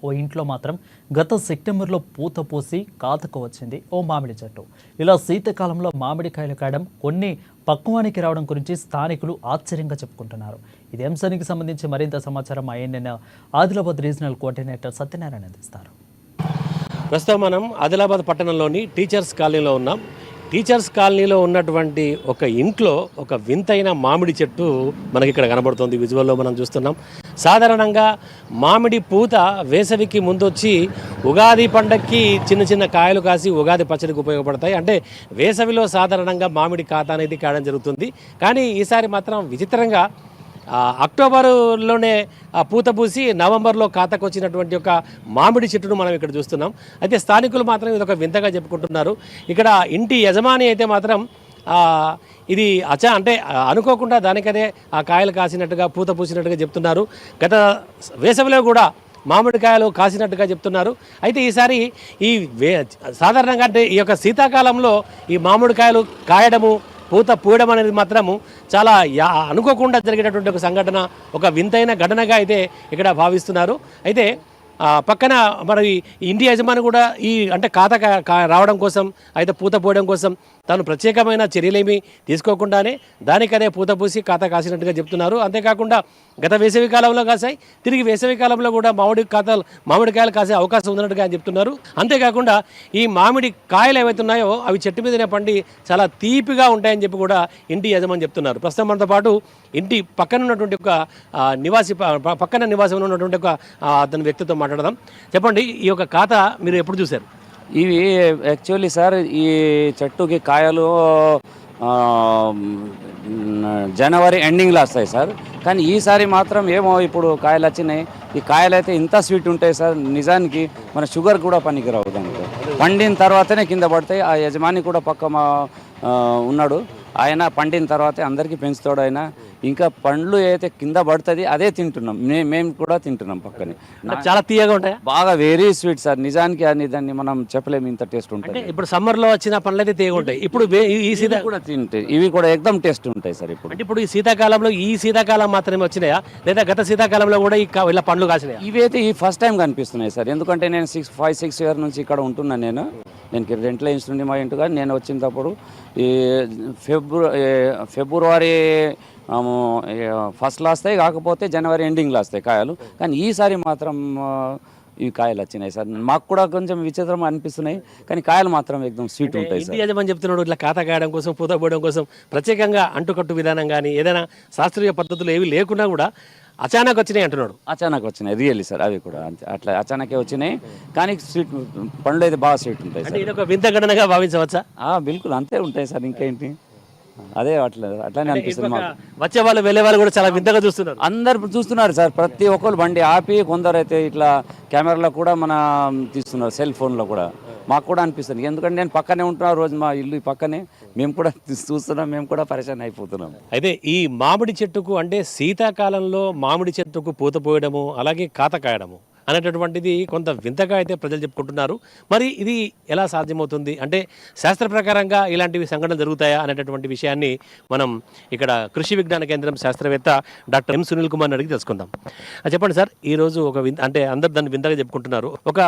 ఓ ఇంట్లో మాత్రం గత సెప్టెంబర్లో పూత పోసి కాతకు వచ్చింది ఓ మామిడి చెట్టు. ఇలా శీతాకాలంలో మామిడికాయలు కాయడం, కొన్ని పక్వానికి రావడం గురించి స్థానికులు ఆశ్చర్యంగా చెప్పుకుంటున్నారు. ఇది అంశానికి సంబంధించి మరింత సమాచారం INN Adilabad regional coordinator Satyanarayana అందిస్తారు. ప్రస్తుతం మనం ఆదిలాబాద్ పట్టణంలోని టీచర్స్ కాలనీలో ఉన్నాం. టీచర్స్ కాలనీలో ఉన్నటువంటి ఒక ఇంట్లో ఒక వింతైన మామిడి చెట్టు మనకి ఇక్కడ కనబడుతుంది. విజువల్లో మనం చూస్తున్నాం. సాధారణంగా మామిడి పూత వేసవికి ముందొచ్చి ఉగాది పండగకి చిన్న చిన్న కాయలు కాసి ఉగాది పచ్చడికి ఉపయోగపడతాయి. అంటే వేసవిలో సాధారణంగా మామిడి కాత అనేది కాయడం జరుగుతుంది. కానీ ఈసారి మాత్రం విచిత్రంగా అక్టోబర్లోనే పూత పూసి నవంబర్లో కాతకు వచ్చినటువంటి ఒక మామిడి చెట్టును మనం ఇక్కడ చూస్తున్నాం. అయితే స్థానికులు మాత్రం ఇది ఒక వింతగా చెప్పుకుంటున్నారు. ఇక్కడ ఇంటి యజమాని అయితే మాత్రం ఇది అంటే అనుకోకుండా దానికనే ఆ కాయలు కాసినట్టుగా పూత పూసినట్టుగా చెప్తున్నారు. గత వేసవిలో కూడా మామిడికాయలు కాసినట్టుగా చెప్తున్నారు. అయితే ఈసారి సాధారణంగా అంటే ఈ యొక్క శీతాకాలంలో ఈ మామిడికాయలు కాయడము, పూత పూయడం అనేది మాత్రము చాలా అనుకోకుండా జరిగేటటువంటి ఒక సంఘటన, ఒక వింతైన ఘటనగా అయితే ఇక్కడ భావిస్తున్నారు. అయితే పక్కన మరి ఇంటి యజమాని కూడా అంటే కాత రావడం కోసం, అయితే పూత పోయడం కోసం తాను ప్రత్యేకమైన చర్యలేమీ తీసుకోకుండానే దానికనే పూత పూసి కాత కాసినట్టుగా చెప్తున్నారు. అంతేకాకుండా గత వేసవి కాలంలో కాసాయి, తిరిగి వేసవి కాలంలో కూడా మామిడికాయలు కాసే అవకాశం ఉన్నట్టుగా ఆయన చెప్తున్నారు. అంతేకాకుండా ఈ మామిడి కాయలు ఏవైతే ఉన్నాయో అవి చెట్టు మీదనే పండి చాలా తీపిగా ఉంటాయని చెప్పి కూడా ఇంటి యజమాని చెప్తున్నారు. ప్రస్తుతం మనతో పాటు ఇంటి పక్కన ఉన్నటువంటి ఒక పక్కన నివాసంలో ఉన్నటువంటి ఒక అతని వ్యక్తితో మాట్లాడదాం. చెప్పండి, ఈ యొక్క కాత మీరు ఎప్పుడు చూశారు? ఇవి యాక్చువల్లీ సార్, ఈ చెట్టుకి కాయలు జనవరి ఎండింగ్లో వస్తాయి సార్. కానీ ఈసారి మాత్రం ఏమో ఇప్పుడు కాయలు వచ్చినాయి. ఈ కాయలు అయితే ఇంత స్వీట్ ఉంటాయి సార్, నిజానికి మన షుగర్ కూడా పనికిరావు. దానికి పండిన తర్వాతనే కింద పడతాయి. ఆ యజమాని కూడా పక్క ఉన్నాడు, ఆయన పండిన తర్వాతే అందరికీ పెంచుతాడు ఆయన. ఇంకా పండ్లు అయితే కింద పడుతుంది అదే తింటున్నాం, మేము కూడా తింటున్నాం పక్కనే. చాలా తీయగా ఉంటాయి, బాగా వెరీ స్వీట్ సార్. నిజానికి అని దాన్ని మనం చెప్పలేము, ఇంత టేస్ట్ ఉంటుంది. ఇప్పుడు సమ్మర్లో వచ్చిన పండ్లు అయితే తీయగా ఉంటాయి. ఇప్పుడు ఈ శీతా కూడా తింటే ఇవి కూడా ఎక్దమ్ టేస్ట్ ఉంటాయి సార్. ఇప్పుడు ఈ శీతాకాలంలో శీతాకాలం మాత్రమే వచ్చినాయా, లేదా గత శీతాకాలంలో కూడా ఇలా పండ్లు కాసినాయి? ఇవైతే ఈ ఫస్ట్ టైం కనిపిస్తున్నాయి సార్. ఎందుకంటే నేను 5-6 ఇయర్ నుంచి ఇక్కడ ఉంటున్నాను. నేను రెంట్లో ఇస్తుండే మా ఇంటిగా. నేను వచ్చినప్పుడు ఈ ఫిబ్రవరి ఫస్ట్లో వస్తాయి, కాకపోతే జనవరి ఎండింగ్లో వస్తాయి కాయలు. కానీ ఈసారి మాత్రం ఇవి కాయలు వచ్చినాయి సార్. మాకు కూడా కొంచెం విచిత్రం అనిపిస్తున్నాయి, కానీ కాయలు మాత్రం ఎక్దమ్ స్వీట్ ఉంటాయి సార్. యజమాని చెప్తున్నాడు, ఇట్లా కాత కాయడం కోసం, పూత పోయడం కోసం ప్రత్యేకంగా అంటుకట్టు విధానం కానీ ఏదైనా శాస్త్రీయ పద్ధతులు ఏవి లేకుండా కూడా అచానక్ వచ్చినాయి అంటున్నాడు. అచానక్ వచ్చినాయి, రియల్లీ సార్. అవి కూడా అట్లా అచానకే వచ్చినాయి, కానీ స్వీట్ పండ్లు అయితే బాగా స్వీట్ ఉంటాయి సార్. ఇది ఒక వింత ఘటనగా భావించవచ్చా? బిల్కుల్ అంతే ఉంటాయి సార్. ఇంకేంటి, అదే అట్లానే అనిపిస్తుంది మాకు. వచ్చే వాళ్ళు వెళ్ళే వాళ్ళు కూడా చాలా వింతగా చూస్తున్నారు. అందరు చూస్తున్నారు సార్. ప్రతి ఒక్కరు బండి ఆపి, కొందరు అయితే ఇట్లా కెమెరాలో కూడా మన తీస్తున్నారు, సెల్ ఫోన్లో కూడా. మాకు కూడా అనిపిస్తుంది, ఎందుకంటే నేను పక్కనే ఉంటున్నాను రోజు, మా ఇల్లు పక్కనే. మేము కూడా చూస్తున్నాం, మేము కూడా పరిచయం అయిపోతున్నాం. అయితే ఈ మామిడి చెట్టుకు అంటే శీతాకాలంలో మామిడి చెట్టుకు పూత పోయడము, అలాగే కాత కాయడము అనేటటువంటిది కొంత వింతగా అయితే ప్రజలు చెప్పుకుంటున్నారు. మరి ఇది ఎలా సాధ్యమవుతుంది, అంటే శాస్త్ర ప్రకారంగా ఇలాంటివి సంఘటనలు జరుగుతాయా అనేటటువంటి విషయాన్ని మనం ఇక్కడ కృషి విజ్ఞాన కేంద్రం శాస్త్రవేత్త డాక్టర్ ఎం సునీల్ కుమార్ అడిగి తెలుసుకుందాం. చెప్పండి సార్, ఈరోజు ఒక అంటే అందరు దాన్ని వింతగా చెప్పుకుంటున్నారు. ఒక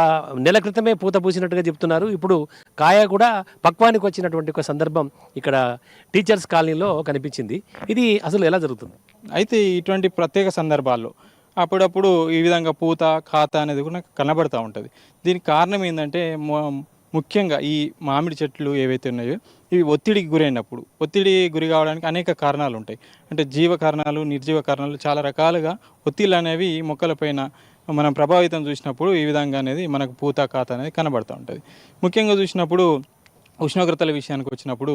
నెల క్రితమే పూత పూసినట్టుగా చెప్తున్నారు. ఇప్పుడు కాయ కూడా పక్వానికి వచ్చినటువంటి ఒక సందర్భం ఇక్కడ టీచర్స్ కాలనీలో కనిపించింది. ఇది అసలు ఎలా జరుగుతుంది? అయితే ఇటువంటి ప్రత్యేక సందర్భాల్లో అప్పుడప్పుడు ఈ విధంగా పూత ఖాత అనేది కూడా కనబడుతూ ఉంటుంది. దీనికి కారణం ఏంటంటే ముఖ్యంగా ఈ మామిడి చెట్లు ఏవైతే ఉన్నాయో ఇవి ఒత్తిడికి గురైనప్పుడు, ఒత్తిడి గురి కావడానికి అనేక కారణాలు ఉంటాయి. అంటే జీవ కారణాలు, నిర్జీవ కారణాలు, చాలా రకాలుగా ఒత్తిళ్ళు అనేవి మొక్కలపైన మనం ప్రభావితం చూసినప్పుడు ఈ విధంగా అనేది మనకు పూత ఖాత అనేది కనబడుతూ ఉంటుంది. ముఖ్యంగా చూసినప్పుడు ఉష్ణోగ్రతల విషయానికి వచ్చినప్పుడు,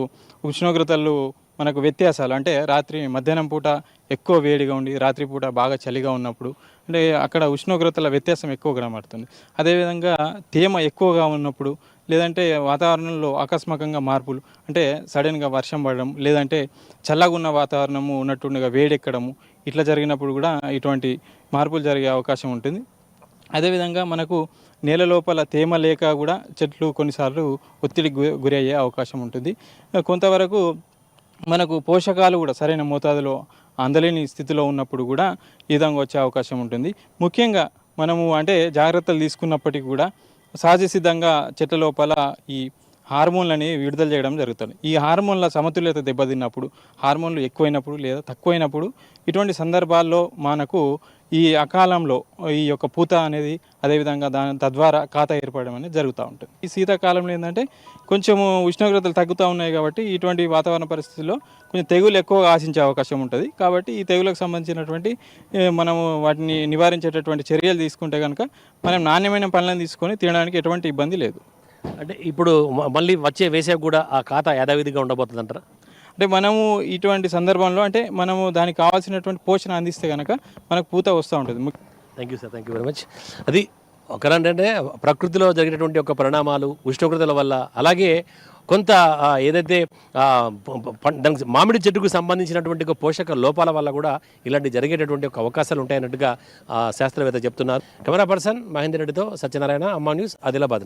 ఉష్ణోగ్రతలు మనకు వ్యత్యాసాలు అంటే రాత్రి మధ్యాహ్నం పూట ఎక్కువ వేడిగా ఉండి రాత్రిపూట బాగా చలిగా ఉన్నప్పుడు అంటే అక్కడ ఉష్ణోగ్రతల వ్యత్యాసం ఎక్కువ కనబడుతుంది. అదేవిధంగా తేమ ఎక్కువగా ఉన్నప్పుడు, లేదంటే వాతావరణంలో ఆకస్మికంగా మార్పులు అంటే సడన్గా వర్షం పడడం, లేదంటే చల్లగా ఉన్న వాతావరణము ఉన్నట్టుండగా వేడెక్కడము, ఇట్లా జరిగినప్పుడు కూడా ఇటువంటి మార్పులు జరిగే అవకాశం ఉంటుంది. అదేవిధంగా మనకు నేల లోపల తేమ లేక కూడా చెట్లు కొన్నిసార్లు ఒత్తిడికి గురి అయ్యే అవకాశం ఉంటుంది. కొంతవరకు మనకు పోషకాలు కూడా సరైన మోతాదులో అందలేని స్థితిలో ఉన్నప్పుడు కూడా ఈ విధంగా వచ్చే అవకాశం ఉంటుంది. ముఖ్యంగా మనము అంటే జాగ్రత్తలు తీసుకున్నప్పటికీ కూడా సహజ సిద్ధంగా చెట్ల లోపల ఈ హార్మోన్లు అనేవి విడుదల చేయడం జరుగుతుంది. ఈ హార్మోన్ల సమతుల్యత దెబ్బతిన్నప్పుడు, హార్మోన్లు ఎక్కువైనప్పుడు లేదా తక్కువైనప్పుడు ఇటువంటి సందర్భాల్లో మనకు ఈ అకాలంలో ఈ యొక్క పూత అనేది అదేవిధంగా తద్వారా ఖాత ఏర్పడడం అనేది జరుగుతూ ఉంటుంది. ఈ శీతాకాలంలో ఏంటంటే కొంచెము ఉష్ణోగ్రతలు తగ్గుతూ ఉన్నాయి కాబట్టి ఇటువంటి వాతావరణ పరిస్థితుల్లో కొంచెం తెగులు ఎక్కువగా ఆశించే అవకాశం ఉంటుంది. కాబట్టి ఈ తెగులకు సంబంధించినటువంటి మనము వాటిని నివారించేటటువంటి చర్యలు తీసుకుంటే కనుక మనం నాణ్యమైన పనులను తీసుకొని తినడానికి ఎటువంటి ఇబ్బంది లేదు. అంటే ఇప్పుడు మళ్ళీ వచ్చే వేసవి కూడా ఆ ఖాతా యథావిధిగా ఉండబోతుంది అంటారా? అంటే మనము ఇటువంటి సందర్భంలో అంటే మనము దానికి కావాల్సినటువంటి పోషణ అందిస్తే కనుక మనకు పూత వస్తూ ఉంటుంది. Thank you sir, thank you very much. అది ఒకరంటే ప్రకృతిలో జరిగినటువంటి ఒక పరిణామాలు, ఉష్ణోగ్రతల వల్ల, అలాగే కొంత ఏదైతే దానికి మామిడి చెట్టుకు సంబంధించినటువంటి ఒక పోషక లోపాల వల్ల కూడా ఇలాంటి జరిగేటటువంటి ఒక అవకాశాలు ఉంటాయన్నట్టుగా శాస్త్రవేత్త చెప్తున్నారు. కెమెరా పర్సన్ మహేందర్ రెడ్డితో సత్యనారాయణ, అమ్మా న్యూస్, ఆదిలాబాద్.